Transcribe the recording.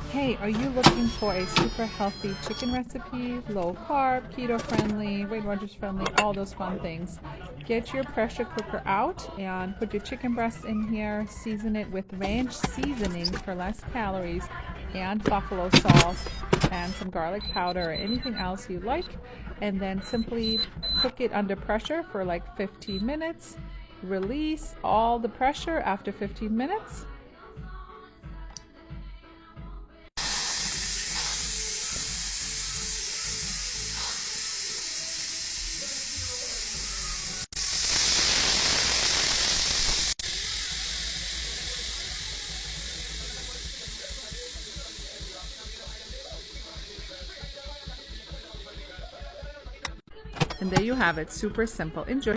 Hey, are you looking for a super healthy chicken recipe? Low carb, keto friendly, Weight Watchers friendly, all those fun things. Get your pressure cooker out and put your chicken breasts in here. Season it with ranch seasoning for less calories and buffalo sauce and some garlic powder or anything else you like. And then simply cook it under pressure for like 15 minutes. Release all the pressure after 15 minutes. And there you have it. Super simple. Enjoy.